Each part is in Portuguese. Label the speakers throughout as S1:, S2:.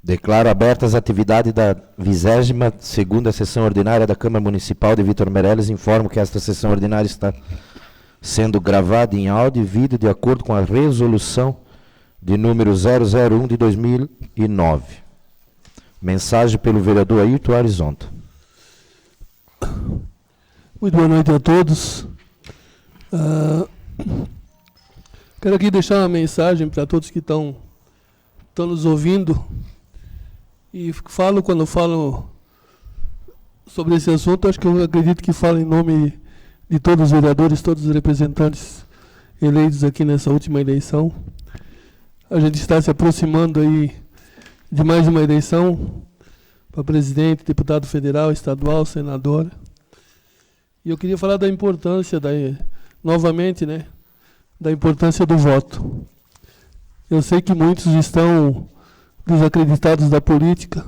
S1: Declaro abertas as atividades da 22ª sessão ordinária da Câmara Municipal de Vitor Meireles. Informo que esta sessão ordinária está sendo gravada em áudio e vídeo de acordo com a resolução de número 001 de 2009. Mensagem pelo vereador Ayrton Arizonta.
S2: Muito boa noite a todos. Quero aqui deixar uma mensagem para todos que estão nos ouvindo. E quando falo sobre esse assunto, acho que eu acredito que falo em nome de todos os vereadores, todos os representantes eleitos aqui nessa última eleição. A gente está se aproximando aí de mais uma eleição para presidente, deputado federal, estadual, senador. E eu queria falar da importância, novamente, da importância do voto. Eu sei que muitos estão desacreditados da política,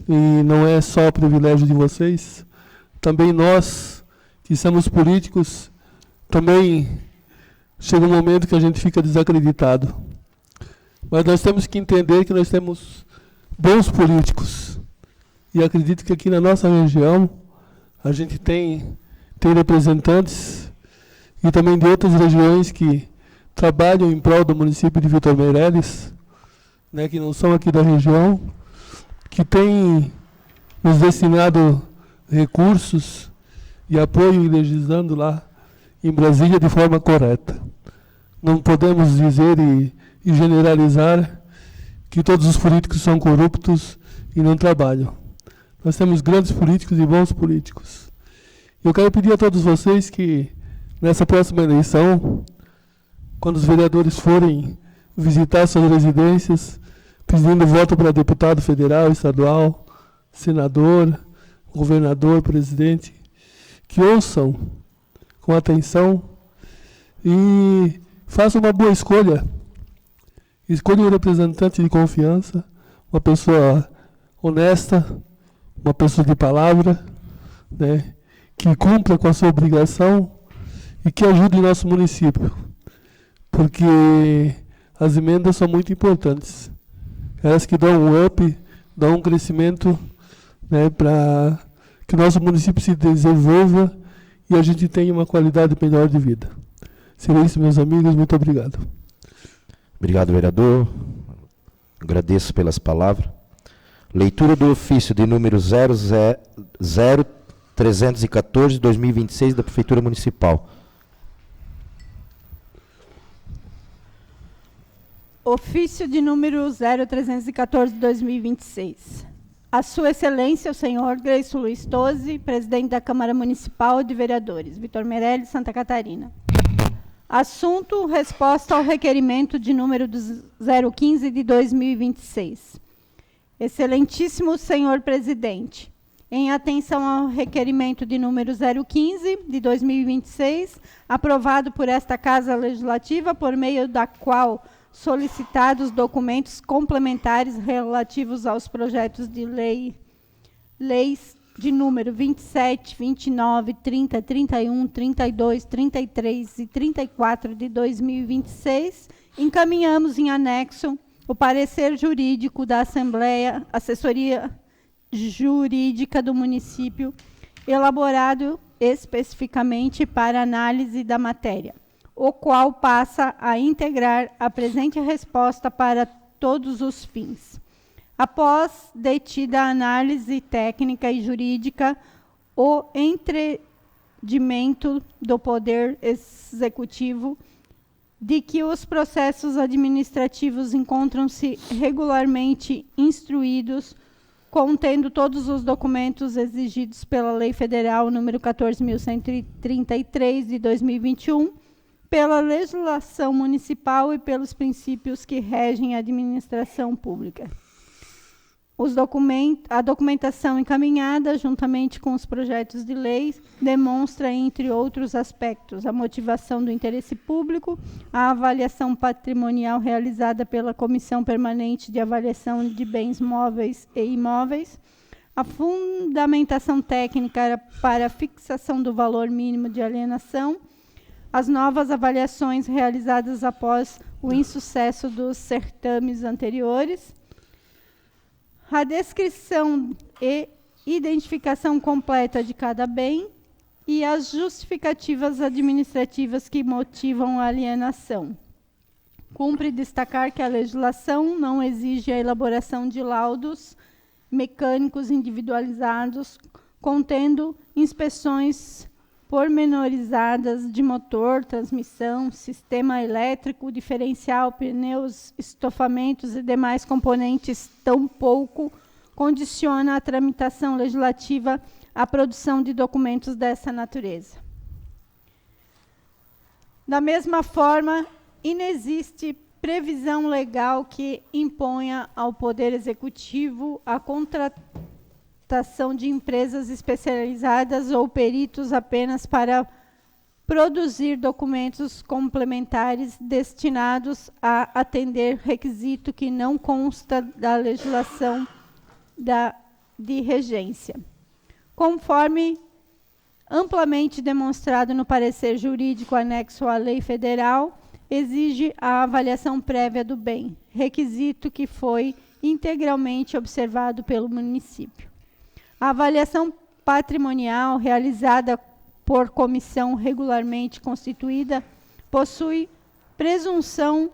S2: e não é só o privilégio de vocês. Também nós, que somos políticos, também chega um momento que a gente fica desacreditado. Mas nós temos que entender que nós temos bons políticos. E acredito que aqui na nossa região a gente tem representantes e também de outras regiões que trabalham em prol do município de Vitor Meireles, que não são aqui da região, que têm nos destinado recursos e apoio e legislando lá em Brasília de forma correta. Não podemos dizer e generalizar que todos os políticos são corruptos e não trabalham. Nós temos grandes políticos e bons políticos. Eu quero pedir a todos vocês que, nessa próxima eleição, quando os vereadores forem visitar suas residências, pedindo voto para deputado federal, estadual, senador, governador, presidente, que ouçam com atenção e façam uma boa escolha. Escolha um representante de confiança, uma pessoa honesta, uma pessoa de palavra, que cumpra com a sua obrigação e que ajude o nosso município. Porque as emendas são muito importantes. Elas que dão um up, dão um crescimento, para que o nosso município se desenvolva e a gente tenha uma qualidade melhor de vida. Seria isso, meus amigos. Muito obrigado.
S1: Obrigado, vereador. Agradeço pelas palavras. Leitura do ofício de número 00314 de 2026 da Prefeitura Municipal.
S3: Ofício de número 0314 de 2026. A Sua Excelência, o senhor Gleison Luiz Tozzi, presidente da Câmara Municipal de Vereadores, Vitor Meireles, Santa Catarina. Assunto: resposta ao requerimento de número 015 de 2026. Excelentíssimo senhor presidente, em atenção ao requerimento de número 015 de 2026, aprovado por esta Casa Legislativa, por meio da qual solicitados documentos complementares relativos aos projetos de leis de número 27, 29, 30, 31, 32, 33 e 34 de 2026, encaminhamos em anexo o parecer jurídico da Assessoria Jurídica do município, elaborado especificamente para análise da matéria, o qual passa a integrar a presente resposta para todos os fins. Após detida a análise técnica e jurídica, o entendimento do Poder Executivo de que os processos administrativos encontram-se regularmente instruídos, contendo todos os documentos exigidos pela Lei Federal número 14.133 de 2021, pela legislação municipal e pelos princípios que regem a administração pública. A documentação encaminhada, juntamente com os projetos de lei, demonstra, entre outros aspectos, a motivação do interesse público, a avaliação patrimonial realizada pela Comissão Permanente de Avaliação de Bens Móveis e Imóveis, a fundamentação técnica para a fixação do valor mínimo de alienação, as novas avaliações realizadas após o insucesso dos certames anteriores, a descrição e identificação completa de cada bem e as justificativas administrativas que motivam a alienação. Cumpre destacar que a legislação não exige a elaboração de laudos mecânicos individualizados, contendo inspeções pormenorizadas de motor, transmissão, sistema elétrico, diferencial, pneus, estofamentos e demais componentes, tampouco condiciona a tramitação legislativa à produção de documentos dessa natureza. Da mesma forma, inexiste previsão legal que imponha ao Poder Executivo a contratação de empresas especializadas ou peritos apenas para produzir documentos complementares destinados a atender requisito que não consta da legislação de regência. Conforme amplamente demonstrado no parecer jurídico anexo à lei federal, exige a avaliação prévia do bem, requisito que foi integralmente observado pelo município. A avaliação patrimonial realizada por comissão regularmente constituída possui presunção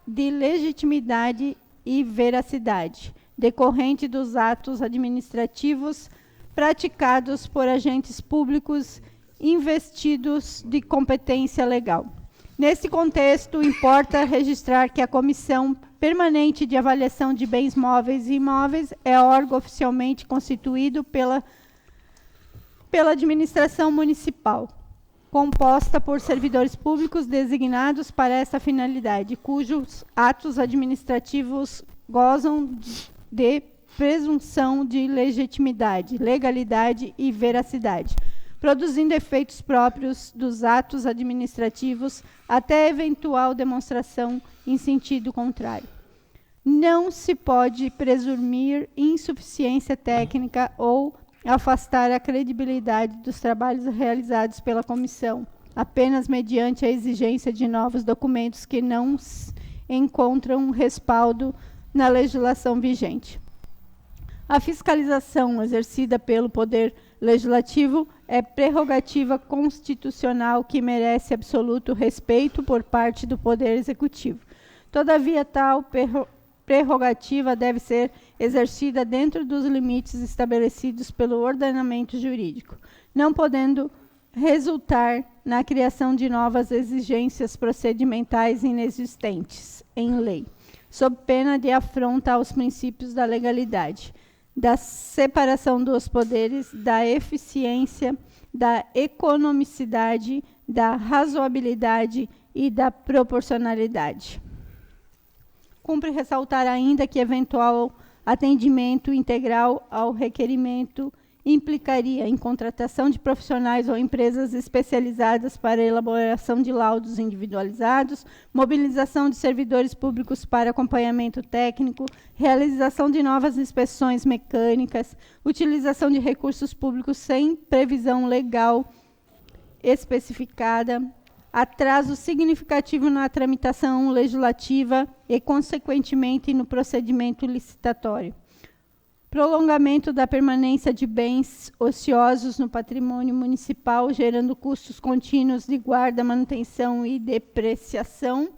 S3: de legitimidade e veracidade, decorrente dos atos administrativos praticados por agentes públicos investidos de competência legal. Nesse contexto, importa registrar que a Comissão Permanente de Avaliação de Bens Móveis e Imóveis é órgão oficialmente constituído pela administração municipal, composta por servidores públicos designados para essa finalidade, cujos atos administrativos gozam de presunção de legitimidade, legalidade e veracidade, produzindo efeitos próprios dos atos administrativos até eventual demonstração em sentido contrário. Não se pode presumir insuficiência técnica ou afastar a credibilidade dos trabalhos realizados pela comissão, apenas mediante a exigência de novos documentos que não encontram respaldo na legislação vigente. A fiscalização exercida pelo Poder Legislativo é prerrogativa constitucional que merece absoluto respeito por parte do Poder Executivo. Todavia, tal prerrogativa deve ser exercida dentro dos limites estabelecidos pelo ordenamento jurídico, não podendo resultar na criação de novas exigências procedimentais inexistentes em lei, sob pena de afronta aos princípios da legalidade, da separação dos poderes, da eficiência, da economicidade, da razoabilidade e da proporcionalidade. Cumpre ressaltar ainda que eventual atendimento integral ao requerimento implicaria em contratação de profissionais ou empresas especializadas para a elaboração de laudos individualizados, mobilização de servidores públicos para acompanhamento técnico, realização de novas inspeções mecânicas, utilização de recursos públicos sem previsão legal especificada, atraso significativo na tramitação legislativa e, consequentemente, no procedimento licitatório. Prolongamento da permanência de bens ociosos no patrimônio municipal, gerando custos contínuos de guarda, manutenção e depreciação,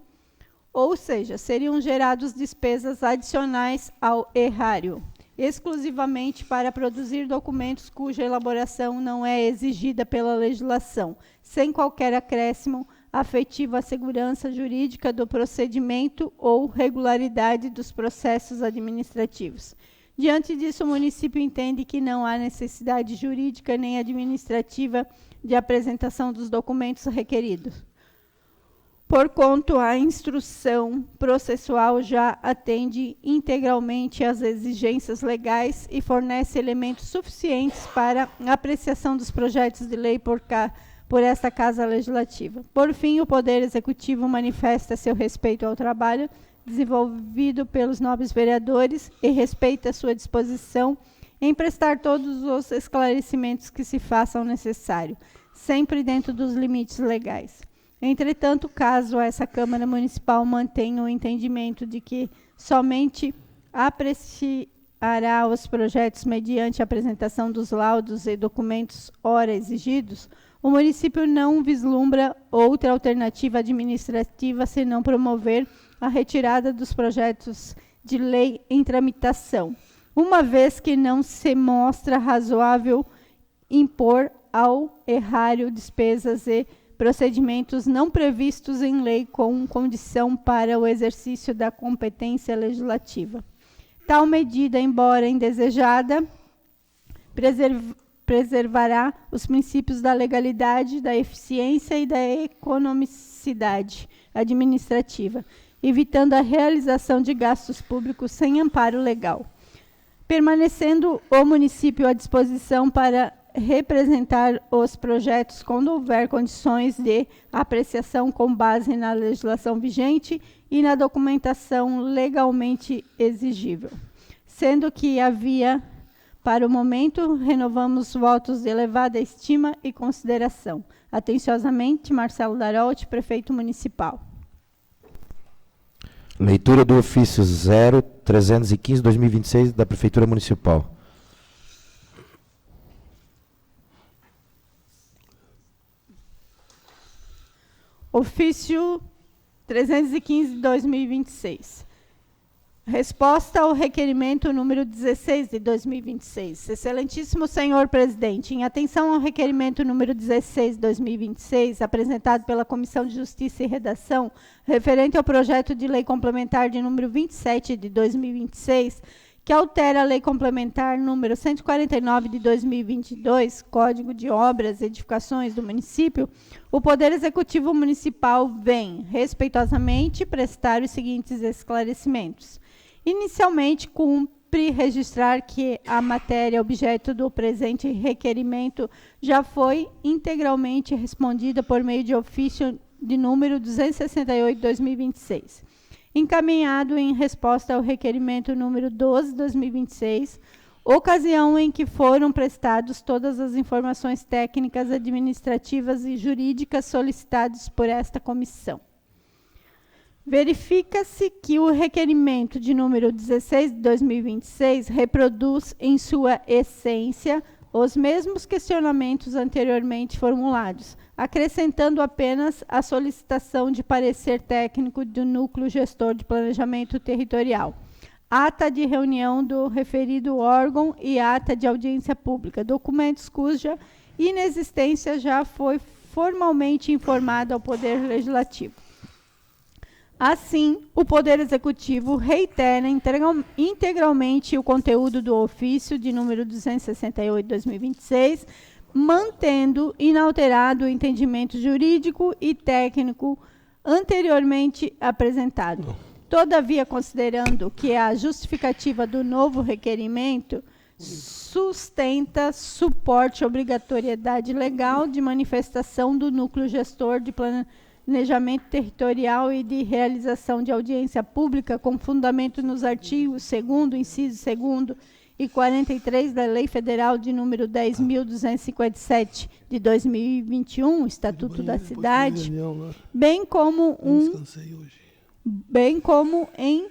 S3: ou seja, seriam geradas despesas adicionais ao erário, exclusivamente para produzir documentos cuja elaboração não é exigida pela legislação, sem qualquer acréscimo afetivo à segurança jurídica do procedimento ou regularidade dos processos administrativos. Diante disso, o município entende que não há necessidade jurídica nem administrativa de apresentação dos documentos requeridos. Porquanto a instrução processual já atende integralmente às exigências legais e fornece elementos suficientes para a apreciação dos projetos de lei por esta Casa Legislativa. Por fim, o Poder Executivo manifesta seu respeito ao trabalho desenvolvido pelos nobres vereadores e respeita sua disposição em prestar todos os esclarecimentos que se façam necessário, sempre dentro dos limites legais. Entretanto, caso essa Câmara Municipal mantenha o entendimento de que somente os projetos mediante a apresentação dos laudos e documentos ora exigidos, o município não vislumbra outra alternativa administrativa senão promover a retirada dos projetos de lei em tramitação, uma vez que não se mostra razoável impor ao erário despesas e procedimentos não previstos em lei com condição para o exercício da competência legislativa. Tal medida, embora indesejada, preservará os princípios da legalidade, da eficiência e da economicidade administrativa, evitando a realização de gastos públicos sem amparo legal, permanecendo o município à disposição para representar os projetos quando houver condições de apreciação com base na legislação vigente e na documentação legalmente exigível. Sendo que havia, para o momento, renovamos votos de elevada estima e consideração. Atenciosamente, Marcelo Darolte, Prefeito Municipal.
S1: Leitura do ofício 0315/2026 da Prefeitura Municipal.
S3: Ofício 315/2026. Resposta ao requerimento número 16 de 2026. Excelentíssimo senhor presidente, em atenção ao requerimento número 16 de 2026, apresentado pela Comissão de Justiça e Redação, referente ao projeto de lei complementar de número 27 de 2026, que altera a lei complementar número 149 de 2022, Código de Obras e Edificações do município, o Poder Executivo Municipal vem, respeitosamente, prestar os seguintes esclarecimentos. Inicialmente, cumpre registrar que a matéria objeto do presente requerimento já foi integralmente respondida por meio de ofício de número 268/2026, encaminhado em resposta ao requerimento número 12/2026, ocasião em que foram prestadas todas as informações técnicas, administrativas e jurídicas solicitadas por esta comissão. Verifica-se que o requerimento de número 16 de 2026 reproduz em sua essência os mesmos questionamentos anteriormente formulados, acrescentando apenas a solicitação de parecer técnico do Núcleo Gestor de Planejamento Territorial, ata de reunião do referido órgão e ata de audiência pública, documentos cuja inexistência já foi formalmente informada ao Poder Legislativo. Assim, o Poder Executivo reitera integralmente o conteúdo do ofício de número 268/2026, mantendo inalterado o entendimento jurídico e técnico anteriormente apresentado. Todavia, considerando que a justificativa do novo requerimento suporte a obrigatoriedade legal de manifestação do núcleo gestor de planejamento territorial e de realização de audiência pública com fundamento nos artigos 2º, inciso 2º e 43 da Lei Federal de número 10.257 de 2021, Estatuto da Cidade, bem como em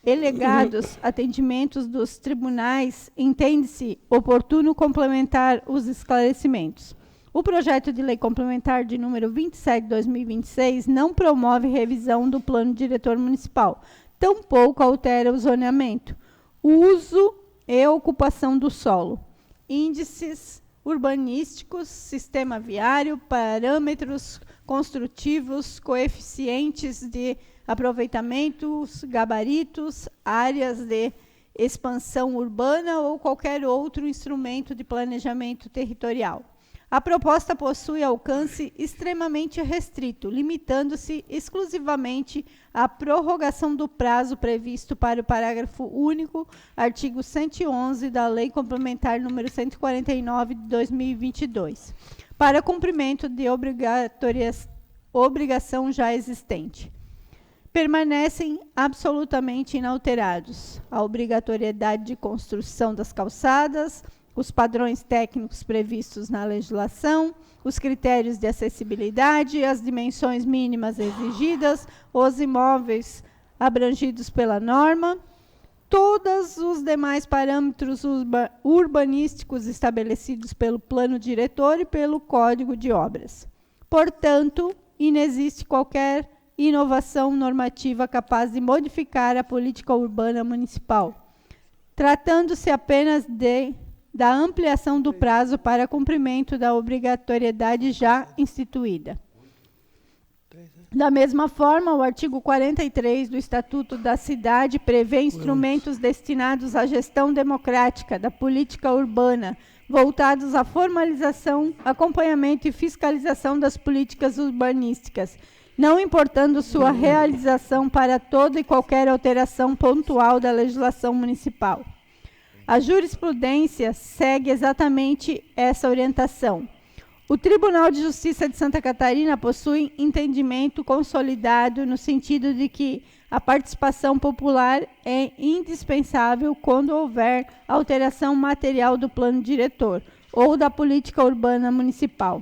S3: alegados atendimentos dos tribunais, entende-se oportuno complementar os esclarecimentos. O projeto de lei complementar de número 27 de 2026 não promove revisão do plano diretor municipal, tampouco altera o zoneamento, uso e ocupação do solo, índices urbanísticos, sistema viário, parâmetros construtivos, coeficientes de aproveitamentos, gabaritos, áreas de expansão urbana ou qualquer outro instrumento de planejamento territorial. A proposta possui alcance extremamente restrito, limitando-se exclusivamente à prorrogação do prazo previsto para o parágrafo único, artigo 111 da Lei Complementar número 149 de 2022, para cumprimento de obrigação já existente. Permanecem absolutamente inalterados a obrigatoriedade de construção das calçadas, os padrões técnicos previstos na legislação, os critérios de acessibilidade, as dimensões mínimas exigidas, os imóveis abrangidos pela norma, todos os demais parâmetros urbanísticos estabelecidos pelo plano diretor e pelo Código de Obras. Portanto, inexiste qualquer inovação normativa capaz de modificar a política urbana municipal, tratando-se apenas da ampliação do prazo para cumprimento da obrigatoriedade já instituída. Da mesma forma, o artigo 43 do Estatuto da Cidade prevê instrumentos destinados à gestão democrática da política urbana, voltados à formalização, acompanhamento e fiscalização das políticas urbanísticas, não importando sua realização para toda e qualquer alteração pontual da legislação municipal. A jurisprudência segue exatamente essa orientação. O Tribunal de Justiça de Santa Catarina possui entendimento consolidado no sentido de que a participação popular é indispensável quando houver alteração material do plano diretor ou da política urbana municipal,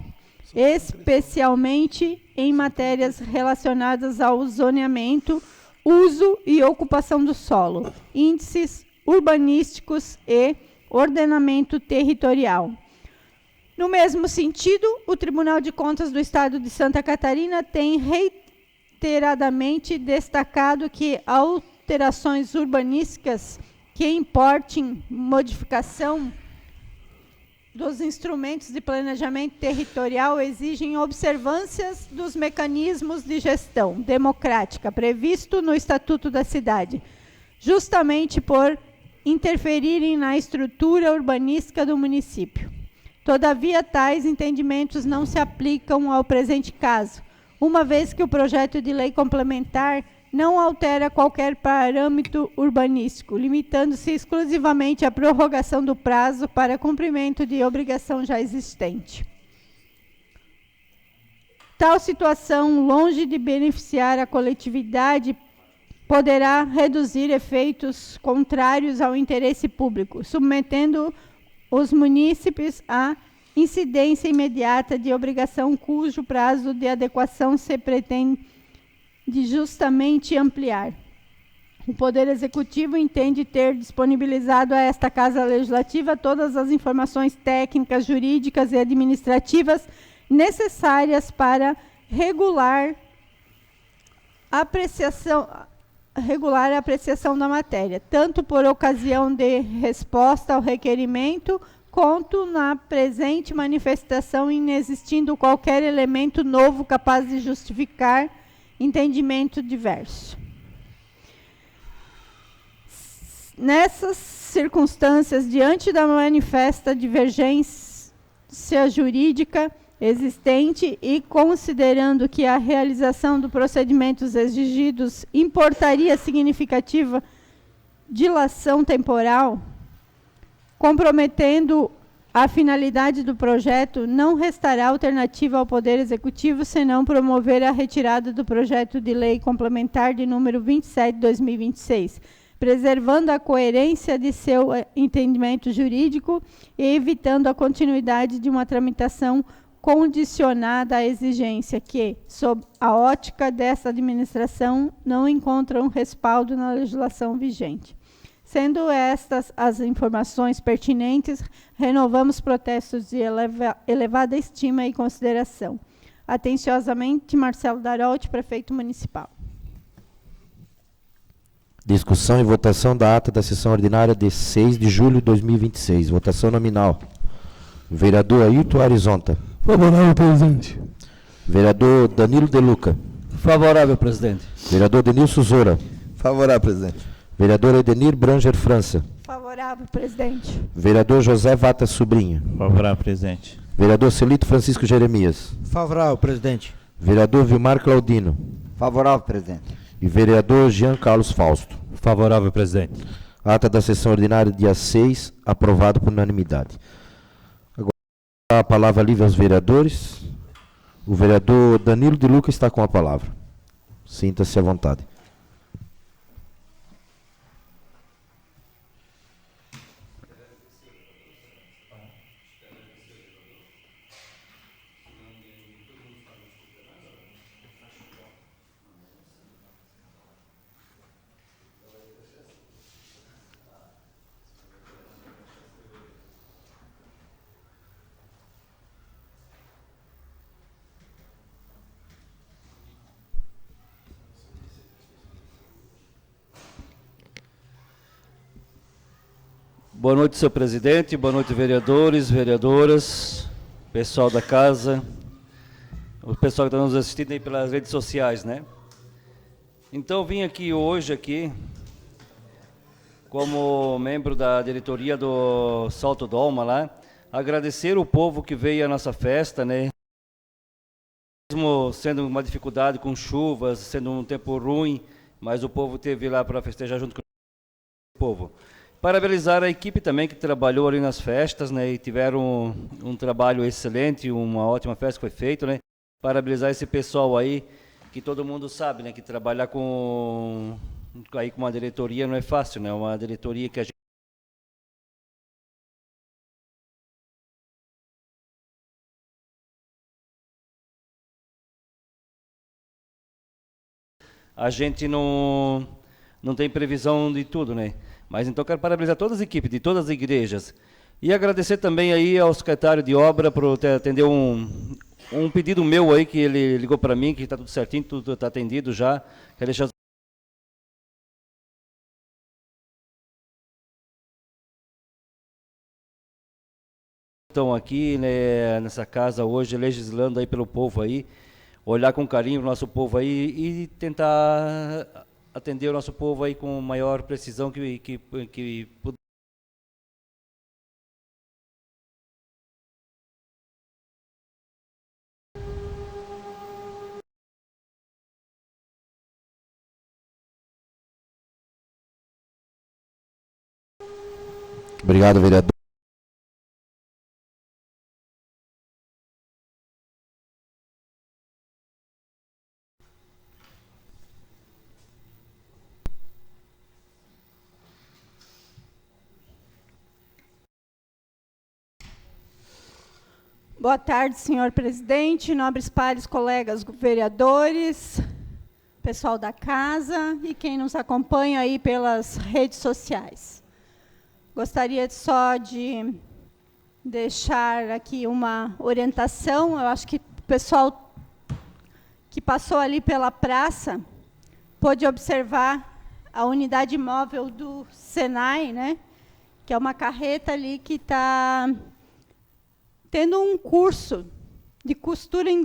S3: especialmente em matérias relacionadas ao zoneamento, uso e ocupação do solo, índices urbanísticos e ordenamento territorial. No mesmo sentido, o Tribunal de Contas do Estado de Santa Catarina tem reiteradamente destacado que alterações urbanísticas que importem modificação dos instrumentos de planejamento territorial exigem observâncias dos mecanismos de gestão democrática previsto no Estatuto da Cidade, justamente por interferirem na estrutura urbanística do município. Todavia, tais entendimentos não se aplicam ao presente caso, uma vez que o projeto de lei complementar não altera qualquer parâmetro urbanístico, limitando-se exclusivamente à prorrogação do prazo para cumprimento de obrigação já existente. Tal situação, longe de beneficiar a coletividade, poderá reduzir efeitos contrários ao interesse público, submetendo os munícipes à incidência imediata de obrigação cujo prazo de adequação se pretende justamente ampliar. O Poder Executivo entende ter disponibilizado a esta Casa Legislativa todas as informações técnicas, jurídicas e administrativas necessárias para regular a apreciação da matéria, tanto por ocasião de resposta ao requerimento, quanto na presente manifestação, inexistindo qualquer elemento novo capaz de justificar entendimento diverso. Nessas circunstâncias, diante da manifesta divergência jurídica existente e considerando que a realização dos procedimentos exigidos importaria significativa dilação temporal, comprometendo a finalidade do projeto, não restará alternativa ao Poder Executivo senão promover a retirada do projeto de lei complementar de número 27 de 2026, preservando a coerência de seu entendimento jurídico e evitando a continuidade de uma tramitação condicionada à exigência que, sob a ótica dessa administração, não encontram respaldo na legislação vigente. Sendo estas as informações pertinentes, renovamos protestos de elevada estima e consideração. Atenciosamente, Marcelo Darolte, Prefeito Municipal.
S1: Discussão e votação da ata da sessão ordinária de 6 de julho de 2026. Votação nominal. Vereador Ailton Arizonta.
S2: Favorável, presidente.
S1: Vereador Danilo De Luca.
S4: Favorável, presidente.
S1: Vereador Denilson Zora.
S5: Favorável, presidente.
S1: Vereador Edenir Branger França.
S3: Favorável, presidente.
S1: Vereador José Vata Sobrinho.
S6: Favorável, presidente.
S1: Vereador Celito Francisco Jeremias.
S4: Favorável, presidente.
S1: Vereador Vilmar Claudino.
S4: Favorável, presidente.
S1: E vereador Jean Carlos Fausto.
S6: Favorável, presidente.
S1: Ata da sessão ordinária dia 6, aprovado por unanimidade. Agora, a palavra livre aos vereadores. O vereador Danilo De Luca está com a palavra. Sinta-se à vontade.
S5: Boa noite, senhor presidente, boa noite, vereadores, vereadoras, pessoal da casa, o pessoal que está nos assistindo aí pelas redes sociais, né? Então, vim aqui hoje, como membro da diretoria do Salto Dolma lá, agradecer o povo que veio à nossa festa, né? Mesmo sendo uma dificuldade com chuvas, sendo um tempo ruim, mas o povo esteve lá para festejar junto com o povo. Parabenizar a equipe também que trabalhou ali nas festas, né? E tiveram um trabalho excelente, uma ótima festa que foi feita, né? Parabenizar esse pessoal aí, que todo mundo sabe, né? Que trabalhar com uma diretoria não é fácil, né? Uma diretoria que a gente não tem previsão de tudo, né? Mas então quero parabenizar todas as equipes de todas as igrejas e agradecer também aí ao secretário de obra por atender um pedido meu aí, que ele ligou para mim, que está tudo certinho, tudo está atendido já. Quero deixar estão aqui, né, nessa casa hoje, legislando aí pelo povo aí, olhar com carinho o nosso povo aí e tentar atender o nosso povo aí com maior precisão que puder.
S1: Obrigado, vereador.
S3: Boa tarde, senhor presidente, nobres pares, colegas vereadores, pessoal da casa e quem nos acompanha aí pelas redes sociais. Gostaria só de deixar aqui uma orientação. Eu acho que o pessoal que passou ali pela praça pôde observar a unidade móvel do Senai, né? Que é uma carreta ali que está tendo um curso de costura em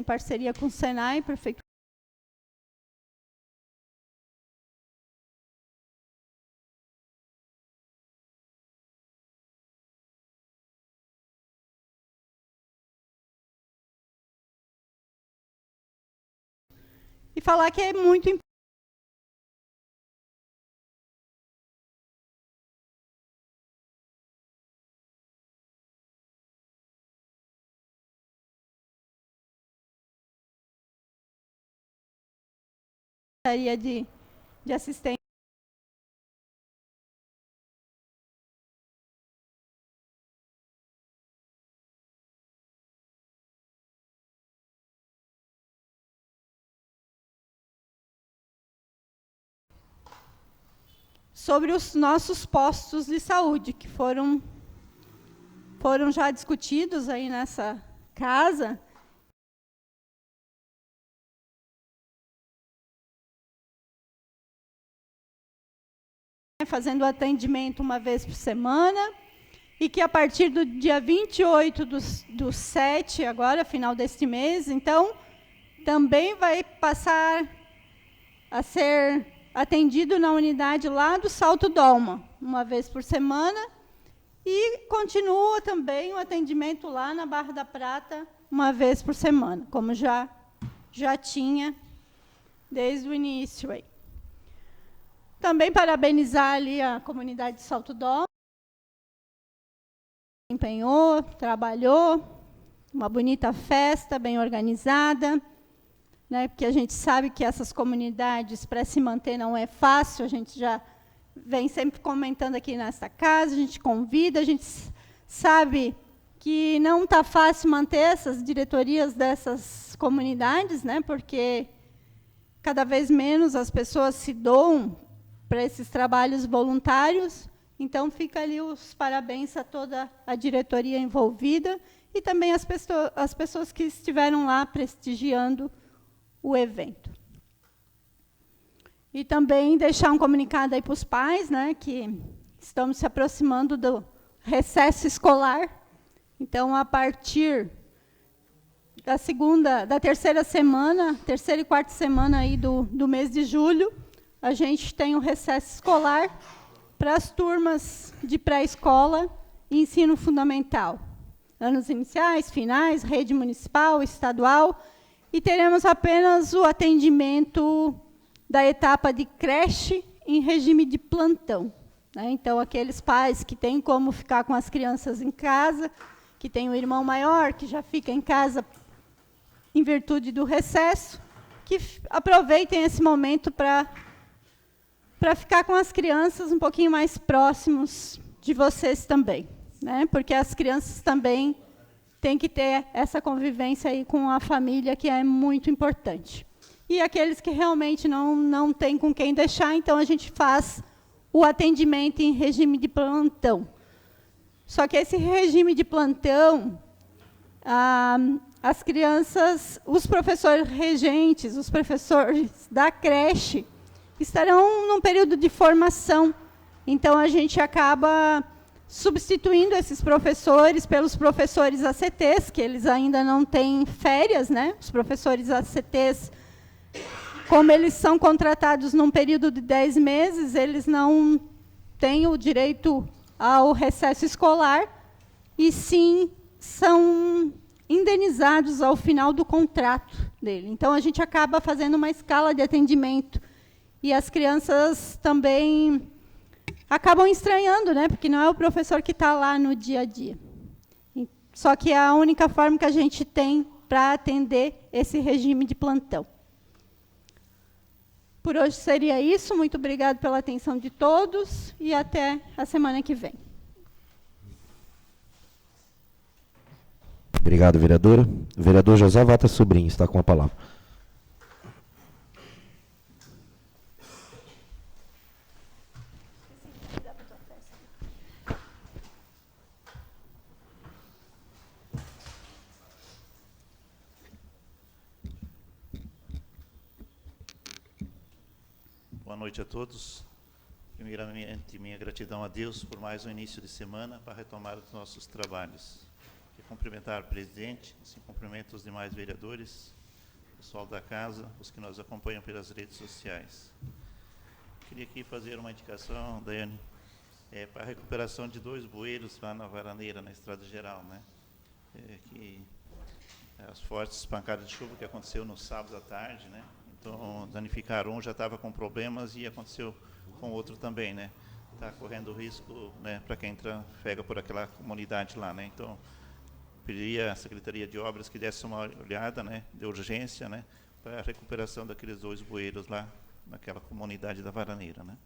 S3: parceria com o Senai, prefeitura. E falar que é muito importante. De assistência. Sobre os nossos postos de saúde, que foram já discutidos aí nessa casa. Fazendo atendimento uma vez por semana, e que a partir do dia 28 do 7, agora, final deste mês, então, também vai passar a ser atendido na unidade lá do Salto Dolma, uma vez por semana, e continua também o atendimento lá na Barra da Prata, uma vez por semana, como já tinha desde o início aí. Também parabenizar ali a comunidade de Salto Dolma, empenhou, trabalhou, uma bonita festa, bem organizada, né, porque a gente sabe que essas comunidades, para se manter, não é fácil, a gente já vem sempre comentando aqui nesta casa, a gente convida, a gente sabe que não está fácil manter essas diretorias dessas comunidades, né, porque cada vez menos as pessoas se doam para esses trabalhos voluntários, Então, fica ali os parabéns a toda a diretoria envolvida e também as pessoas que estiveram lá prestigiando o evento. E também deixar um comunicado aí para os pais, né, que estamos se aproximando do recesso escolar. Então, a partir da terceira e quarta semana aí do mês de julho, a gente tem um recesso escolar para as turmas de pré-escola e ensino fundamental. Anos iniciais, finais, rede municipal, estadual, e teremos apenas o atendimento da etapa de creche em regime de plantão, né? Então, aqueles pais que têm como ficar com as crianças em casa, que tem um irmão maior, que já fica em casa em virtude do recesso, que aproveitem esse momento para ficar com as crianças um pouquinho mais próximos de vocês também, né? Porque as crianças também têm que ter essa convivência aí com a família, que é muito importante. E aqueles que realmente não têm com quem deixar, então a gente faz o atendimento em regime de plantão. Só que esse regime de plantão, as crianças, os professores regentes, os professores da creche, estarão num período de formação. Então, a gente acaba substituindo esses professores pelos professores ACTs, que eles ainda não têm férias, né? Os professores ACTs, como eles são contratados num período de 10 meses, eles não têm o direito ao recesso escolar, e sim são indenizados ao final do contrato dele. Então, a gente acaba fazendo uma escala de atendimento. E as crianças também acabam estranhando, né? Porque não é o professor que está lá no dia a dia. Só que é a única forma que a gente tem para atender esse regime de plantão. Por hoje seria isso. Muito obrigada pela atenção de todos e até a semana que vem.
S1: Obrigado, vereadora. O vereador José Vata Sobrinho está com a palavra.
S7: Boa noite a todos. Primeiramente, minha gratidão a Deus por mais um início de semana para retomar os nossos trabalhos. Quero cumprimentar o presidente, assim cumprimento os demais vereadores, pessoal da casa, os que nos acompanham pelas redes sociais. Queria aqui fazer uma indicação, Daiane, para a recuperação de 2 bueiros lá na Varaneira, na Estrada Geral, né? Que as fortes pancadas de chuva que aconteceu no sábado à tarde, né? Então, danificaram um, já estava com problemas, e aconteceu com outro também, né? Está correndo risco, né, para quem trafega por aquela comunidade lá, né? Então, pediria à Secretaria de Obras que desse uma olhada, né, de urgência, né, para a recuperação daqueles 2 bueiros lá naquela comunidade da Varaneira, né?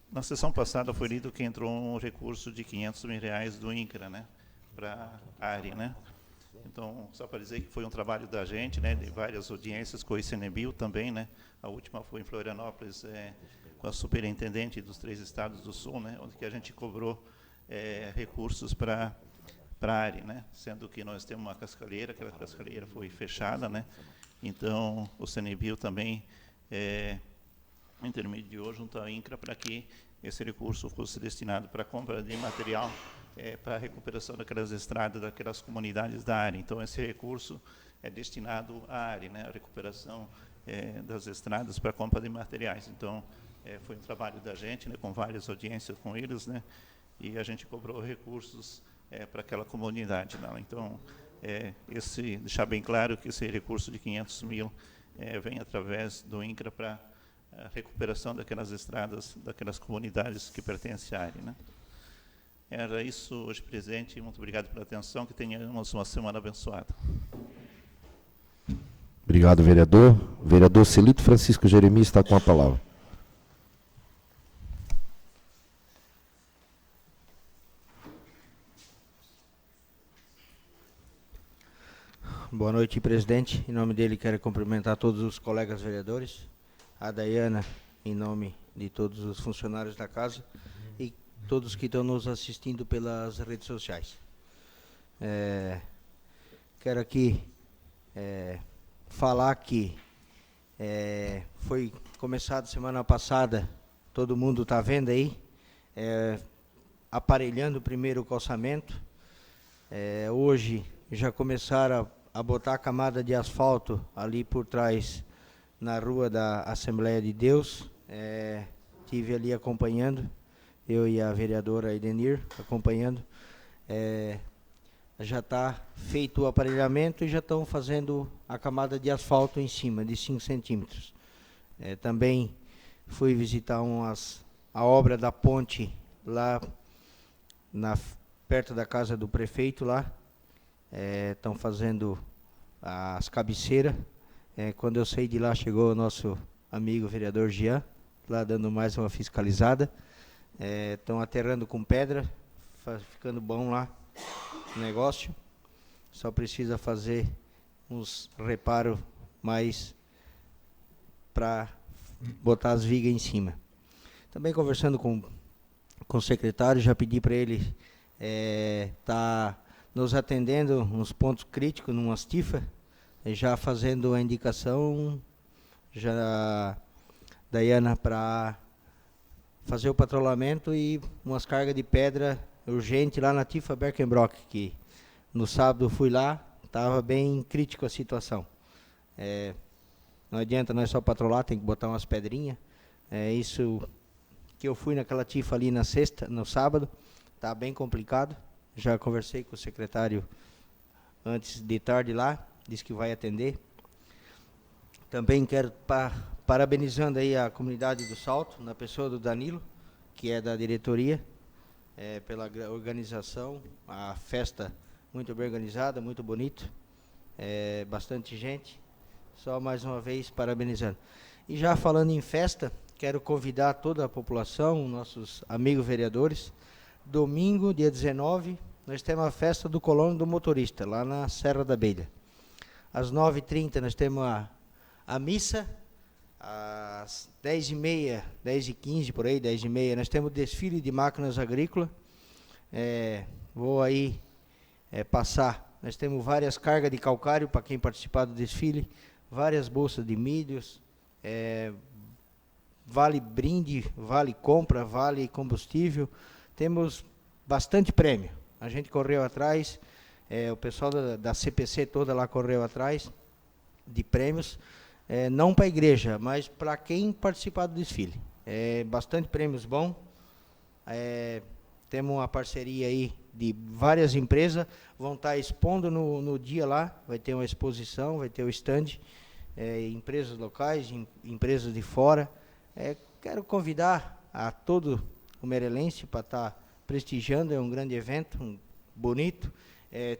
S7: Na sessão passada foi lido que entrou um recurso de R$500 mil do INCRA, né, para a área, né? Então, só para dizer que foi um trabalho da gente, né, de várias audiências com o ICNBio também, né? A última foi em Florianópolis, com a superintendente dos 3 estados do Sul, né, onde que a gente cobrou recursos para a área, né? Sendo que nós temos uma cascalheira, aquela cascalheira foi fechada, né? Então, o ICNBio também intermediou junto ao INCRA para que esse recurso fosse destinado para a compra de material para a recuperação daquelas estradas, daquelas comunidades da área. Então, esse recurso é destinado à área, né, a recuperação das estradas para a compra de materiais. Então, foi um trabalho da gente, né, com várias audiências com eles, né, e a gente cobrou recursos para aquela comunidade, né. Então, deixar bem claro que esse recurso de R$500 mil vem através do INCRA para a recuperação daquelas estradas, daquelas comunidades que pertencem à área, né. Era isso hoje, presidente. Muito obrigado pela atenção. Que tenhamos uma semana abençoada.
S1: Obrigado, vereador. O vereador Celito Francisco Jeremias está com a palavra.
S4: Boa noite, presidente. Em nome dele, quero cumprimentar todos os colegas vereadores, a Daiana
S8: em nome de todos os funcionários da casa e todos que estão nos assistindo pelas redes sociais. Quero aqui falar que foi começado semana passada, todo mundo está vendo aí, aparelhando primeiro o calçamento. Hoje já começaram a botar a camada de asfalto ali por trás, na rua da Assembleia de Deus. Estive ali acompanhando, eu e a vereadora Edenir acompanhando. Já está feito o aparelhamento e já estão fazendo a camada de asfalto em cima, de 5 centímetros. Também fui visitar a obra da ponte lá perto da casa do prefeito lá. Estão fazendo as cabeceiras. Quando eu saí de lá, chegou o nosso amigo vereador Jean, lá dando mais uma fiscalizada. Estão aterrando com pedra, ficando bom lá o negócio. Só precisa fazer uns reparos mais para botar as vigas em cima. Também conversando com o secretário, já pedi para ele tá nos atendendo nos pontos críticos, numas tifas, já fazendo a indicação, já Daiana, para fazer o patrulhamento e umas cargas de pedra urgente lá na Tifa Berkenbrock, que no sábado fui lá, estava bem crítico a situação. Não adianta nós só patrolar, tem que botar umas pedrinhas. Isso que eu fui naquela Tifa ali no sábado, está bem complicado. Já conversei com o secretário antes de tarde lá, disse que vai atender. Também quero parabenizando aí a comunidade do Salto, na pessoa do Danilo, que é da diretoria, pela organização, a festa muito bem organizada, muito bonito, bastante gente, só mais uma vez parabenizando. E já falando em festa, quero convidar toda a população, nossos amigos vereadores, domingo, dia 19, nós temos a festa do Colono do Motorista, lá na Serra da Abelha. Às 9h30 nós temos a missa, às 10h30, 10h15 por aí, 10h30, nós temos o desfile de máquinas agrícolas. Vou aí passar, nós temos várias cargas de calcário para quem participar do desfile, várias bolsas de milhos, vale brinde, vale compra, vale combustível, temos bastante prêmio. A gente correu atrás, o pessoal da CPC toda lá correu atrás de prêmios, não para a igreja, mas para quem participar do desfile. Bastante prêmios bons. Temos uma parceria aí de várias empresas, vão estar expondo no dia lá, vai ter uma exposição, vai ter o stand, empresas locais, empresas de fora. Quero convidar a todo o merelense para estar prestigiando, é um grande evento, bonito,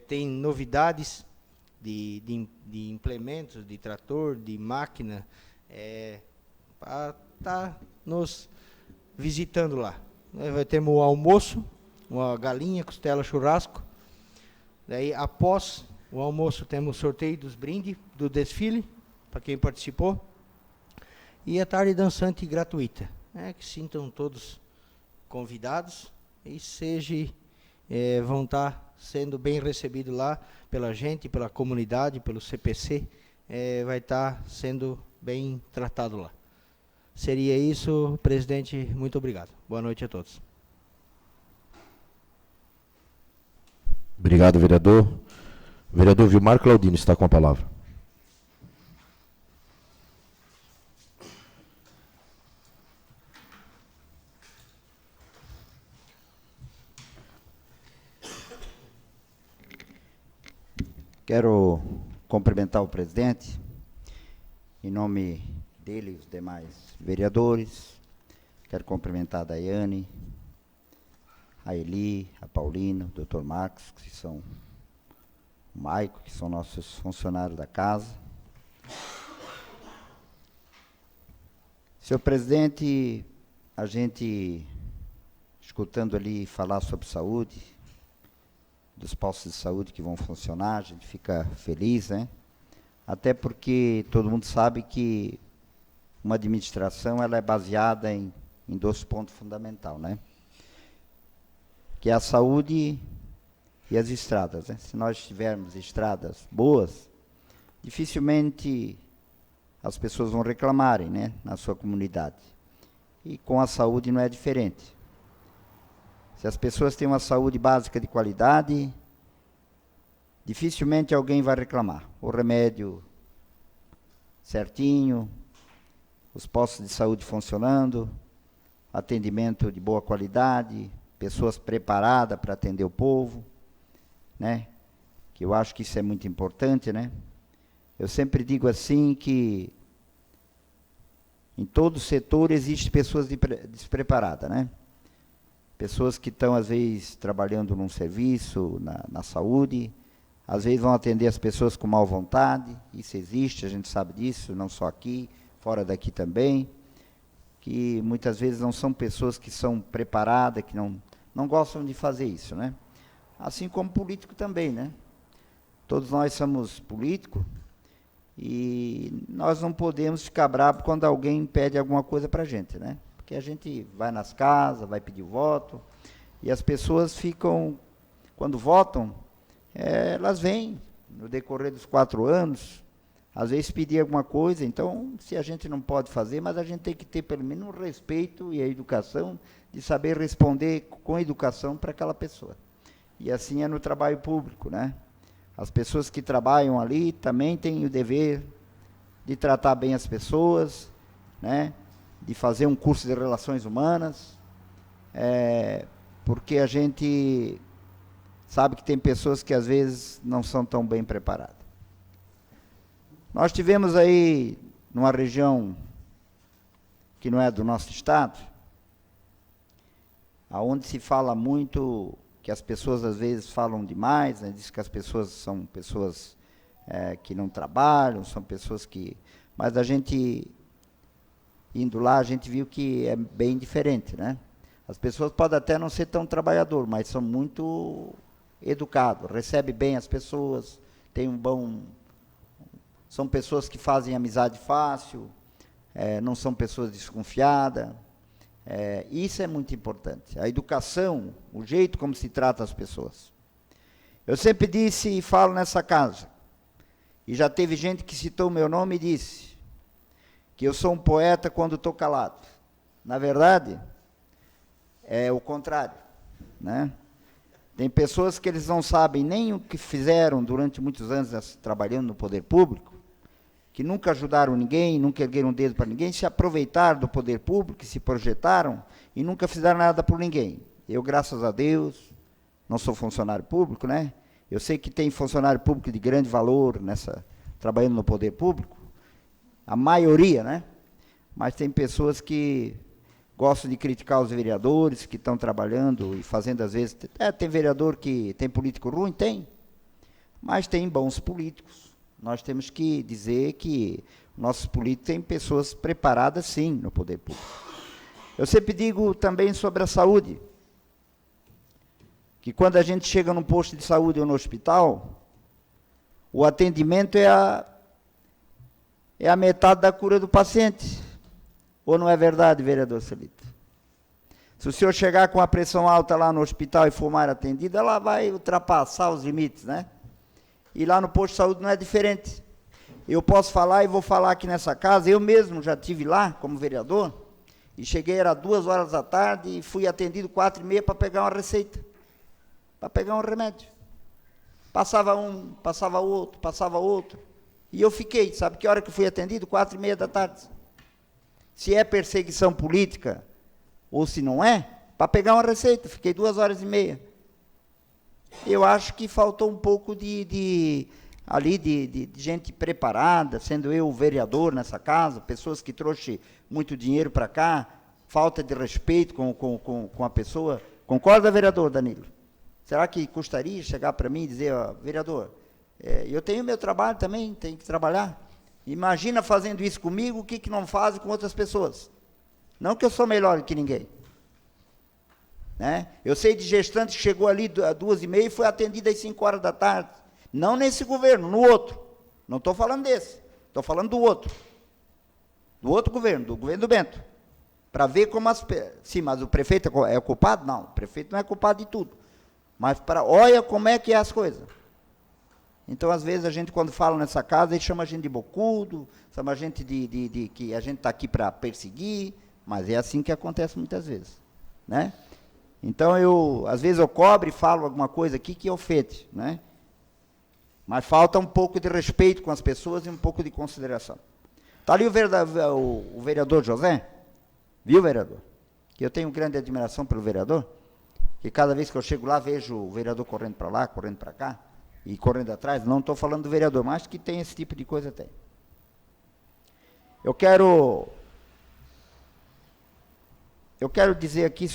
S8: tem novidades de implementos, de trator, de máquina, para estar nos visitando lá. Vai ter o almoço, uma galinha, costela, churrasco. Daí, após o almoço, temos o sorteio dos brindes, do desfile, para quem participou. E a tarde dançante gratuita. Que sintam todos convidados e vão estar sendo bem recebidos lá pela gente, pela comunidade, pelo CPC. Vai estar sendo bem tratado lá. Seria isso, presidente. Muito obrigado. Boa noite a todos.
S1: Obrigado, vereador. O vereador Vilmar Claudino está com a palavra.
S9: Quero cumprimentar o presidente, em nome dele e os demais vereadores. Quero cumprimentar a Daiane, a Eli, a Paulina, o Dr. Max, que são o Maico, que são nossos funcionários da casa. Senhor presidente, a gente, escutando ali falar sobre saúde, dos postos de saúde que vão funcionar, a gente fica feliz, né? Até porque todo mundo sabe que uma administração ela é baseada em dois pontos fundamentais, né? Que é a saúde e as estradas, né? Se nós tivermos estradas boas, dificilmente as pessoas vão reclamarem, né, na sua comunidade. E com a saúde não é diferente. Se as pessoas têm uma saúde básica de qualidade, dificilmente alguém vai reclamar. O remédio certinho, os postos de saúde funcionando, atendimento de boa qualidade, pessoas preparadas para atender o povo, né? Que eu acho que isso é muito importante, né? Eu sempre digo assim que em todo setor existe pessoas despreparadas, né? Pessoas que estão, às vezes, trabalhando num serviço, na saúde, às vezes vão atender as pessoas com má vontade, isso existe, a gente sabe disso, não só aqui, fora daqui também, que muitas vezes não são pessoas que são preparadas, que não gostam de fazer isso, né? Assim como político também, né? Todos nós somos políticos e nós não podemos ficar bravos quando alguém pede alguma coisa para a gente, né? Porque a gente vai nas casas, vai pedir voto, e as pessoas ficam, quando votam, elas vêm no decorrer dos 4 anos, às vezes pedir alguma coisa. Então, se a gente não pode fazer, mas a gente tem que ter pelo menos o respeito e a educação de saber responder com educação para aquela pessoa. E assim é no trabalho público, né? As pessoas que trabalham ali também têm o dever de tratar bem as pessoas, né? De fazer um curso de relações humanas, porque a gente sabe que tem pessoas que às vezes não são tão bem preparadas. Nós tivemos aí, numa região que não é do nosso estado, aonde se fala muito, que as pessoas às vezes falam demais, né? Diz que as pessoas são pessoas que não trabalham, são pessoas que... Mas a gente, indo lá, a gente viu que é bem diferente, né? As pessoas podem até não ser tão trabalhadoras, mas são muito educados, recebem bem as pessoas, têm um bom... São pessoas que fazem amizade fácil, não são pessoas desconfiadas. Isso é muito importante. A educação, o jeito como se trata as pessoas. Eu sempre disse e falo nessa casa, e já teve gente que citou o meu nome e disse que eu sou um poeta quando estou calado. Na verdade, é o contrário, né? Tem pessoas que eles não sabem nem o que fizeram durante muitos anos trabalhando no poder público, que nunca ajudaram ninguém, nunca ergueram um dedo para ninguém, se aproveitaram do poder público, se projetaram e nunca fizeram nada por ninguém. Eu, graças a Deus, não sou funcionário público, né? Eu sei que tem funcionário público de grande valor trabalhando no poder público, a maioria, né? Mas tem pessoas que gostam de criticar os vereadores que estão trabalhando e fazendo, às vezes... tem vereador que tem político ruim? Tem. Mas tem bons políticos. Nós temos que dizer que nossos políticos têm pessoas preparadas, sim, no poder público. Eu sempre digo também sobre a saúde, que quando a gente chega num posto de saúde ou no hospital, o atendimento é a metade da cura do paciente. Ou não é verdade, vereador Celito? Se o senhor chegar com a pressão alta lá no hospital e for mal atendido, ela vai ultrapassar os limites, né? E lá no posto de saúde não é diferente. Eu posso falar e vou falar aqui nessa casa, eu mesmo já estive lá como vereador, e cheguei, era 2 horas da tarde, e fui atendido 4h30 para pegar uma receita, para pegar um remédio. Passava um, passava outro, e eu fiquei, sabe que hora que eu fui atendido? 4h30 da tarde. Se é perseguição política, ou se não é, para pegar uma receita, fiquei 2h30. Eu acho que faltou um pouco de gente preparada, sendo eu o vereador nessa casa, pessoas que trouxeram muito dinheiro para cá, falta de respeito com a pessoa. Concorda, vereador Danilo? Será que custaria chegar para mim e dizer, vereador, eu tenho meu trabalho também, tenho que trabalhar. Imagina fazendo isso comigo, o que não faz com outras pessoas. Não que eu sou melhor que ninguém. Né? Eu sei de gestante que chegou ali às 2h30 e foi atendida às 5 horas da tarde. Não nesse governo, no outro. Não estou falando desse, estou falando do outro. do outro governo, do governo do Bento, para ver como sim, mas o prefeito é o culpado? Não, o prefeito não é culpado de tudo. Mas olha como é que é as coisas. Então, às vezes, a gente, quando fala nessa casa, ele chama a gente de bocudo, chama a gente de que a gente está aqui para perseguir, mas é assim que acontece muitas vezes, né? Então, às vezes eu cobro e falo alguma coisa aqui que ofende, né? Mas falta um pouco de respeito com as pessoas e um pouco de consideração. Está ali o vereador José, viu, vereador? Que eu tenho grande admiração pelo vereador, que cada vez que eu chego lá, vejo o vereador correndo para lá, correndo para cá, e correndo atrás. Não estou falando do vereador, mas que tem esse tipo de coisa, tem. Eu quero dizer aqui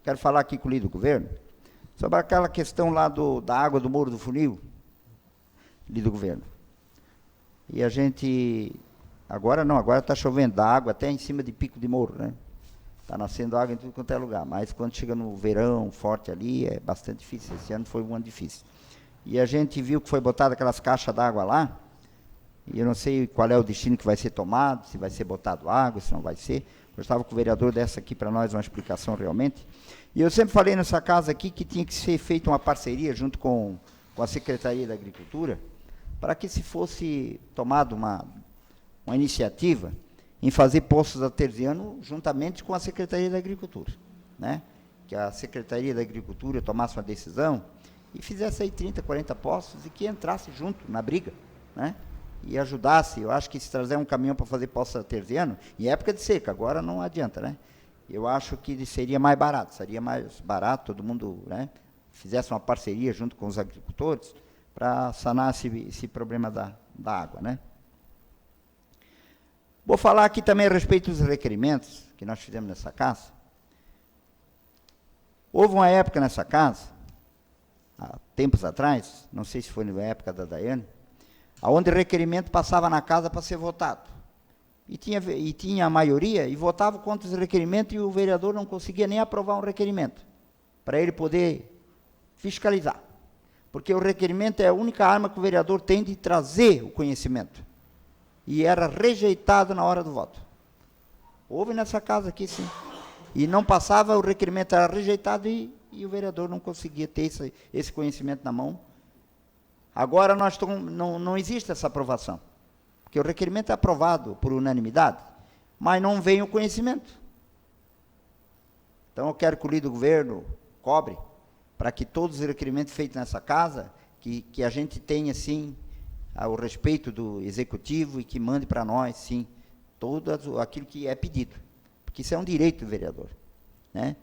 S9: quero falar aqui com o líder do governo, sobre aquela questão lá da água do Morro do Funil, líder do governo. E a gente, agora está chovendo, dá água até em cima de pico de morro, né? Está nascendo água em tudo quanto é lugar, mas quando chega no verão forte ali, é bastante difícil. Esse ano foi um ano difícil. E a gente viu que foi botada aquelas caixas d'água lá, e eu não sei qual é o destino que vai ser tomado, se vai ser botado água, se não vai ser. Eu estava com o vereador dessa aqui para nós, uma explicação realmente. E eu sempre falei nessa casa aqui que tinha que ser feita uma parceria junto com a Secretaria da Agricultura, para que se fosse tomada uma iniciativa em fazer poços artesianos juntamente com a Secretaria da Agricultura, né? Que a Secretaria da Agricultura tomasse uma decisão e fizesse aí 30, 40 poços e que entrasse junto na briga, né? E ajudasse. Eu acho que se trazer um caminhão para fazer poços artesianos, em época de seca, agora não adianta, né? Eu acho que seria mais barato, todo mundo, né, fizesse uma parceria junto com os agricultores para sanar esse problema da água, né? Vou falar aqui também a respeito dos requerimentos que nós fizemos nessa casa. Houve uma época nessa casa, há tempos atrás, não sei se foi na época da Daiane, onde o requerimento passava na casa para ser votado. E tinha a maioria, e votava contra os requerimentos, e o vereador não conseguia nem aprovar um requerimento, para ele poder fiscalizar. Porque o requerimento é a única arma que o vereador tem de trazer o conhecimento. E era rejeitado na hora do voto. Houve nessa casa aqui, sim. E não passava, o requerimento era rejeitado e o vereador não conseguia ter esse conhecimento na mão. Agora não existe essa aprovação. Porque o requerimento é aprovado por unanimidade, mas não vem o conhecimento. Então eu quero que o líder do governo cobre, para que todos os requerimentos feitos nessa casa, que a gente tenha, sim, o respeito do executivo e que mande para nós, sim, todo aquilo que é pedido. Porque isso é um direito do vereador, né?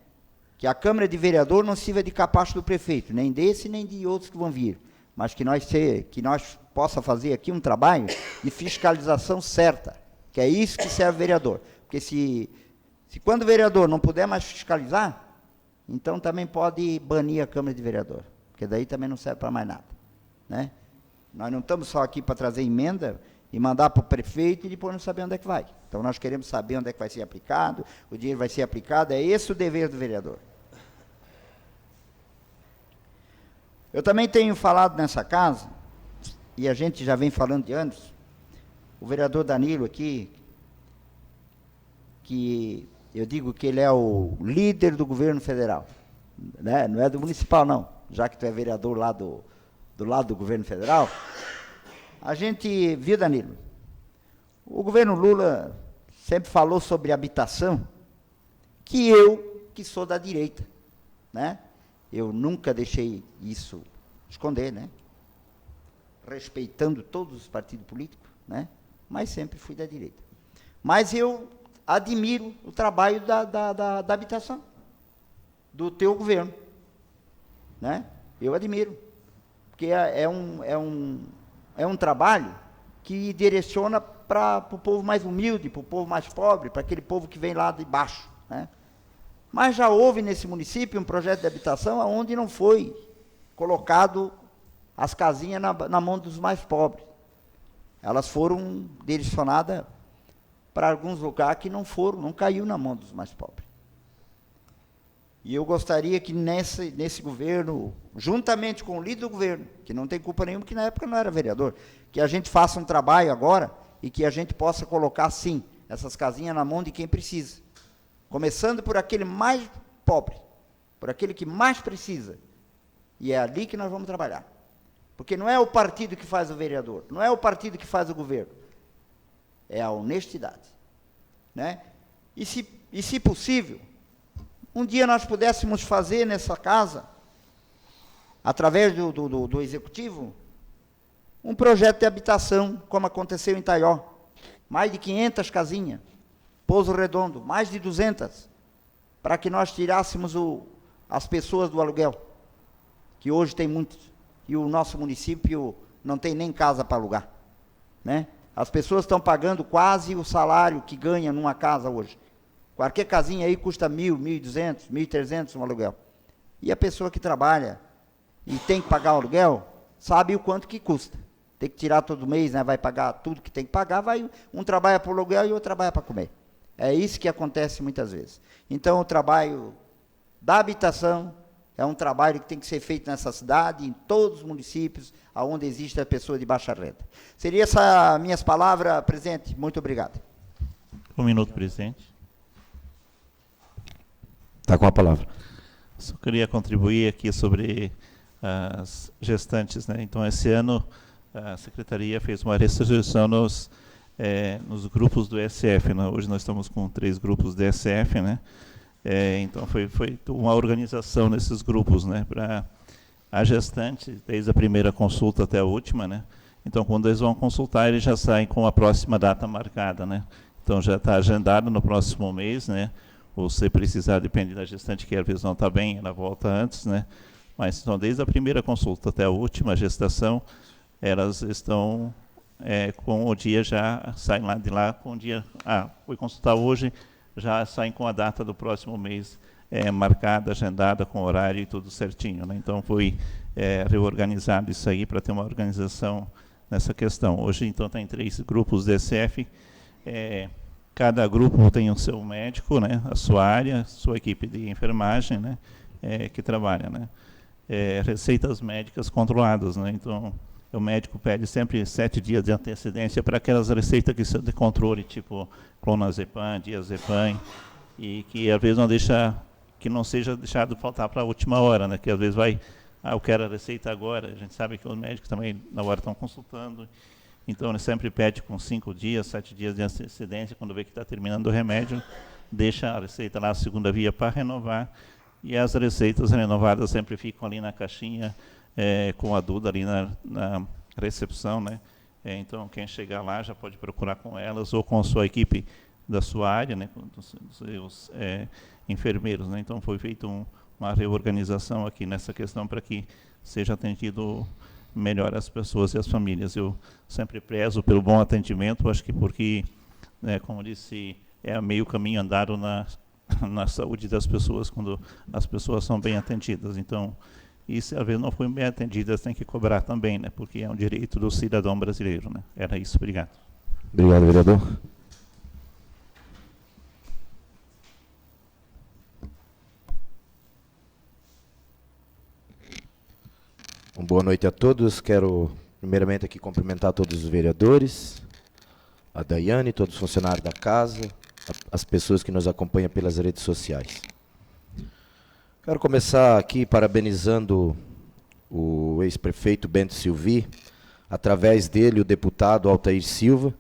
S9: Que a Câmara de Vereador não sirva de capacho do prefeito, nem desse, nem de outros que vão vir, mas que nós possa fazer aqui um trabalho de fiscalização certa, que é isso que serve o vereador. Porque se quando o vereador não puder mais fiscalizar, então também pode banir a Câmara de Vereador, porque daí também não serve para mais nada, né? Nós não estamos só aqui para trazer emenda e mandar para o prefeito e depois não saber onde é que vai. Então nós queremos saber onde é que vai ser aplicado, o dinheiro vai ser aplicado, é esse o dever do vereador. Eu também tenho falado nessa casa, e a gente já vem falando de anos, o vereador Danilo aqui, que eu digo que ele é o líder do governo federal, né? Não é do municipal, não, já que tu é vereador lá do lado do governo federal. A gente viu, Danilo, o governo Lula sempre falou sobre habitação, que sou da direita, né? Eu nunca deixei isso esconder, né? Respeitando todos os partidos políticos, né? Mas sempre fui da direita. Mas eu admiro o trabalho da habitação, do teu governo, né? Eu admiro, porque é um trabalho que direciona para o povo mais humilde, para o povo mais pobre, para aquele povo que vem lá de baixo, né? Mas já houve nesse município um projeto de habitação onde não foi colocado as casinhas na mão dos mais pobres. Elas foram direcionadas para alguns lugares que não caiu na mão dos mais pobres. E eu gostaria que nesse governo, juntamente com o líder do governo, que não tem culpa nenhuma, que na época não era vereador, que a gente faça um trabalho agora e que a gente possa colocar, sim, essas casinhas na mão de quem precisa. Começando por aquele mais pobre, por aquele que mais precisa. E é ali que nós vamos trabalhar. Porque não é o partido que faz o vereador, não é o partido que faz o governo. É a honestidade. Né? E se possível, um dia nós pudéssemos fazer nessa casa, através do executivo, um projeto de habitação, como aconteceu em Taió. Mais de 500 casinhas, Pouso Redondo, mais de 200, para que nós tirássemos as pessoas do aluguel, que hoje tem muitos, e o nosso município não tem nem casa para alugar. Né? As pessoas estão pagando quase o salário que ganha numa casa hoje. Qualquer casinha aí custa 1.000, 1.200, 1.300 um aluguel. E a pessoa que trabalha e tem que pagar o aluguel, sabe o quanto que custa. Tem que tirar todo mês, né? Vai pagar tudo que tem que pagar, um trabalha para o aluguel e outro trabalha para comer. É isso que acontece muitas vezes. Então, o trabalho da habitação é um trabalho que tem que ser feito nessa cidade, em todos os municípios onde existe a pessoa de baixa renda. Seria essas minhas palavras, presidente. Muito obrigado.
S7: Um minuto, presidente.
S1: Está com a palavra.
S7: Só queria contribuir aqui sobre as gestantes, né? Então, esse ano, a Secretaria fez uma restituição nos grupos do SF, né? Hoje nós estamos com 3 grupos do SF, né? Então, foi uma organização nesses grupos, né? Para a gestante, desde a primeira consulta até a última, né? Então, quando eles vão consultar, eles já saem com a próxima data marcada, né? Então, já está agendado no próximo mês, né? Ou se precisar, depende da gestante, que às vezes não está bem, ela volta antes, né? Mas, então, desde a primeira consulta até a última gestação, elas estão com o dia, já saem lá de lá com o dia, fui consultar hoje, já saem com a data do próximo mês marcada, agendada, com horário e tudo certinho, né? Então, foi reorganizado isso aí para ter uma organização nessa questão. Hoje, então, tem 3 grupos de SF, cada grupo tem o seu médico, né, a sua área, sua equipe de enfermagem, né, que trabalha, né. Receitas médicas controladas, né, então o médico pede sempre 7 dias de antecedência para aquelas receitas que são de controle, tipo clonazepam, diazepam, e que às vezes não seja deixado faltar para a última hora, né, que às vezes eu quero a receita agora, a gente sabe que os médicos também na hora estão consultando. Então, ele sempre pede com 5 dias, 7 dias de antecedência, quando vê que está terminando o remédio, deixa a receita lá, a segunda via, para renovar, e as receitas renovadas sempre ficam ali na caixinha, com a Duda ali na recepção, né? Então, quem chegar lá já pode procurar com elas, ou com a sua equipe da sua área, né? Com os seus enfermeiros, né? Então, foi feita uma reorganização aqui nessa questão para que seja atendido melhor as pessoas e as famílias. Eu sempre prezo pelo bom atendimento, acho que porque, como disse, é meio caminho andado na saúde das pessoas, quando as pessoas são bem atendidas. Então, e se às vezes não forem bem atendidas, tem que cobrar também, né? Porque é um direito do cidadão brasileiro, né? Era isso, obrigado.
S1: Obrigado, vereador. Boa noite a todos. Quero, primeiramente, aqui cumprimentar todos os vereadores, a Daiane, todos os funcionários da casa, as pessoas que nos acompanham pelas redes sociais. Quero começar aqui parabenizando o ex-prefeito Bento Silvi, através dele, o deputado Altair Silva,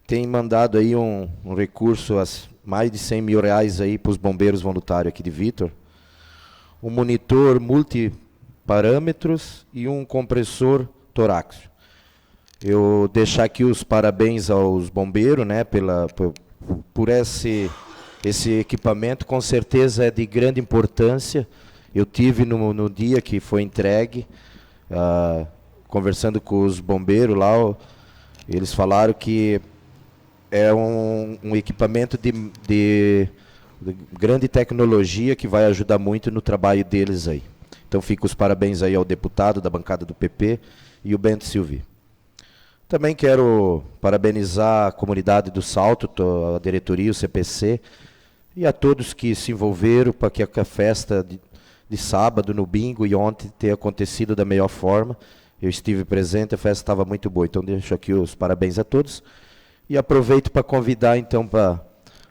S1: tem mandado aí um recurso, mais de 100 mil reais aí para os bombeiros voluntários aqui de Vítor, um monitor multiparâmetros e um compressor torácico. Eu deixar aqui os parabéns aos bombeiros, né, por esse equipamento, com certeza é de grande importância. Eu tive no dia que foi entregue, conversando com os bombeiros lá, eles falaram que é um equipamento de grande tecnologia que vai ajudar muito no trabalho deles aí. Então, fico os parabéns aí ao deputado da bancada do PP e o Bento Silvi. Também quero parabenizar a comunidade do Salto, a diretoria, o CPC, e a todos que se envolveram para que a festa de sábado, no bingo e ontem, tenha acontecido da melhor forma. Eu estive presente, a festa estava muito boa. Então, deixo aqui os parabéns a todos. E aproveito para convidar, então, para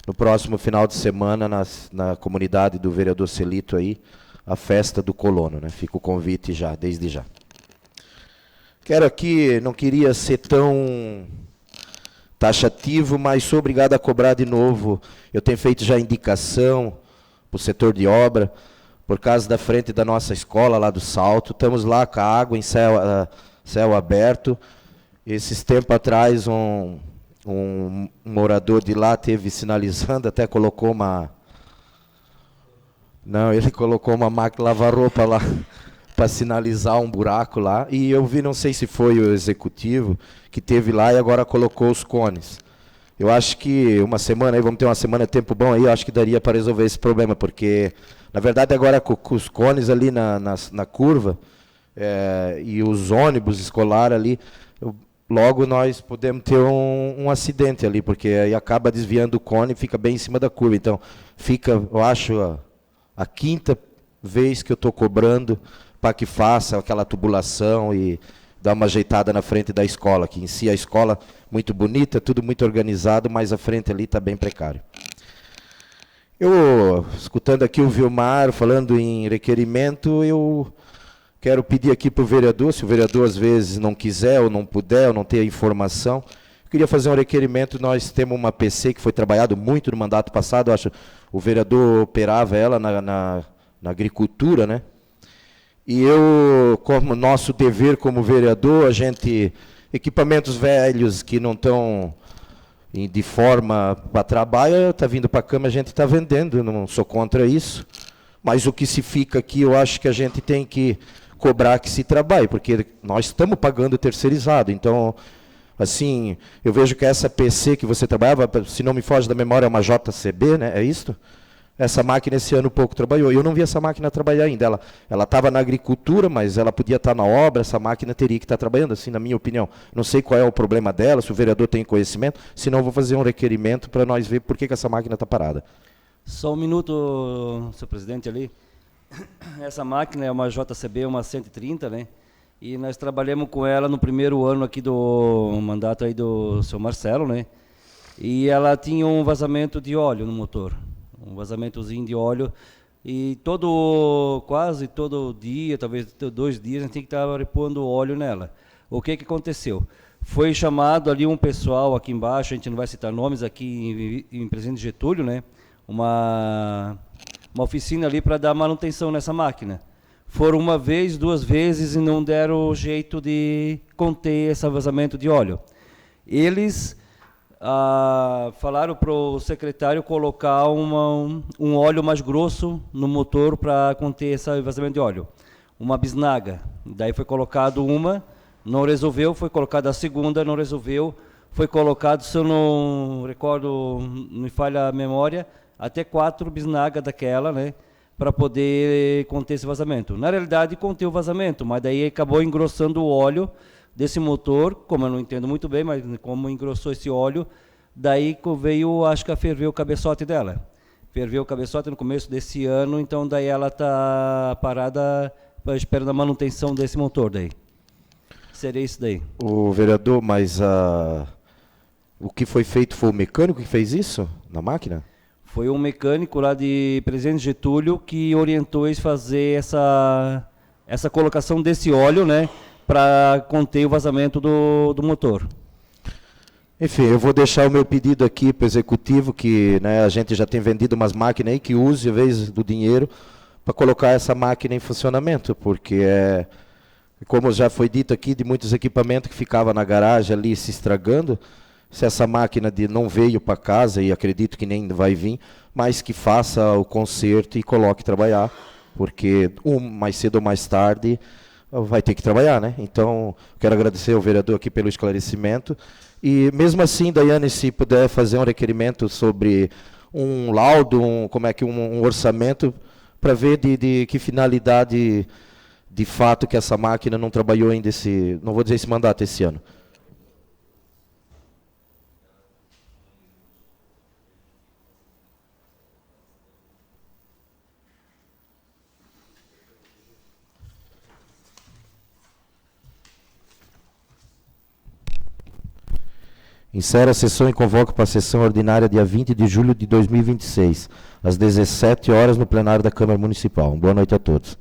S1: no próximo final de semana, na comunidade do vereador Celito aí, a festa do colono, né? Fica o convite já, desde já. Quero aqui, não queria ser tão taxativo, mas sou obrigado a cobrar de novo. Eu tenho feito já indicação para o setor de obra, por causa da frente da nossa escola lá do Salto. Estamos lá com a água em céu aberto. Esses tempos atrás, um morador de lá teve sinalizando, até colocou uma... Não, ele colocou uma máquina lavar-roupa lá para sinalizar um buraco lá. E eu vi, não sei se foi o executivo que teve lá e agora colocou os cones. Eu acho que uma semana, aí vamos ter uma semana de tempo bom aí, eu acho que daria para resolver esse problema, porque, na verdade, agora com os cones ali na curva, e os ônibus escolar ali, logo nós podemos ter um acidente ali, porque aí acaba desviando o cone e fica bem em cima da curva. Então, fica, eu acho, a quinta vez que eu estou cobrando para que faça aquela tubulação e dar uma ajeitada na frente da escola, que em si a escola muito bonita, tudo muito organizado, mas a frente ali está bem precário. Eu, escutando aqui o Vilmar falando em requerimento, eu quero pedir aqui para o vereador, se o vereador às vezes não quiser ou não puder, ou não ter a informação, eu queria fazer um requerimento. Nós temos uma PC que foi trabalhado muito no mandato passado, eu acho o vereador operava ela na agricultura, né? E eu, como nosso dever como vereador, a gente, equipamentos velhos que não estão de forma para trabalho, está vindo para a Câmara, a gente está vendendo, não sou contra isso, mas o que se fica aqui, eu acho que a gente tem que cobrar que se trabalhe, porque nós estamos pagando terceirizado. Então, assim, eu vejo que essa PC que você trabalhava, se não me foge da memória, é uma JCB, né? É isso? Essa máquina esse ano pouco trabalhou. Eu não vi essa máquina trabalhar ainda. Ela estava na agricultura, mas ela podia estar na obra, essa máquina teria que estar trabalhando, assim, na minha opinião. Não sei qual é o problema dela, se o vereador tem conhecimento, senão eu vou fazer um requerimento para nós ver por que essa máquina está parada.
S5: Só um minuto, senhor presidente, ali. Essa máquina é uma JCB, uma 130, né? E nós trabalhamos com ela no primeiro ano aqui do mandato aí do senhor Marcelo, né? E ela tinha um vazamento de óleo no motor. Um vazamentozinho de óleo, e quase todo dia, talvez 2 dias, a gente tem que estar repondo óleo nela. O que aconteceu? Foi chamado ali um pessoal aqui embaixo, a gente não vai citar nomes, aqui em Presidente Getúlio, né? Uma oficina ali para dar manutenção nessa máquina. Foram 1 vez, 2 vezes e não deram jeito de conter esse vazamento de óleo. Eles falaram para o secretário colocar um óleo mais grosso no motor para conter esse vazamento de óleo. Uma bisnaga. Daí foi colocado uma, não resolveu, foi colocada a segunda, não resolveu. Foi colocado, se eu não recordo, não me falha a memória, até 4 bisnagas daquela, né, para poder conter esse vazamento. Na realidade, conteve o vazamento, mas daí acabou engrossando o óleo desse motor, como eu não entendo muito bem, mas como engrossou esse óleo, daí veio, acho que a ferver o cabeçote dela. Ferveu o cabeçote no começo desse ano, então daí ela está parada esperando a manutenção desse motor daí. Seria isso daí.
S1: O vereador, mas o que foi feito foi o mecânico que fez isso na máquina?
S5: Foi um mecânico lá de Presidente Getúlio que orientou eles a fazer essa colocação desse óleo, né, para conter o vazamento do motor.
S1: Enfim, eu vou deixar o meu pedido aqui para o executivo, que, né, a gente já tem vendido umas máquinas aí, que use, em vez do dinheiro, para colocar essa máquina em funcionamento, porque como já foi dito aqui, de muitos equipamentos que ficavam na garagem ali se estragando. Se essa máquina não veio para casa, e acredito que nem vai vir, mas que faça o conserto e coloque trabalhar, porque mais cedo ou mais tarde vai ter que trabalhar, né? Então, quero agradecer ao vereador aqui pelo esclarecimento. E mesmo assim, Daiane, se puder fazer um requerimento sobre um laudo, um orçamento, para ver de que finalidade, de fato, que essa máquina não trabalhou ainda não vou dizer esse mandato, esse ano. Encerro a sessão e convoco para a sessão ordinária dia 20 de julho de 2026, às 17 horas, no plenário da Câmara Municipal. Boa noite a todos.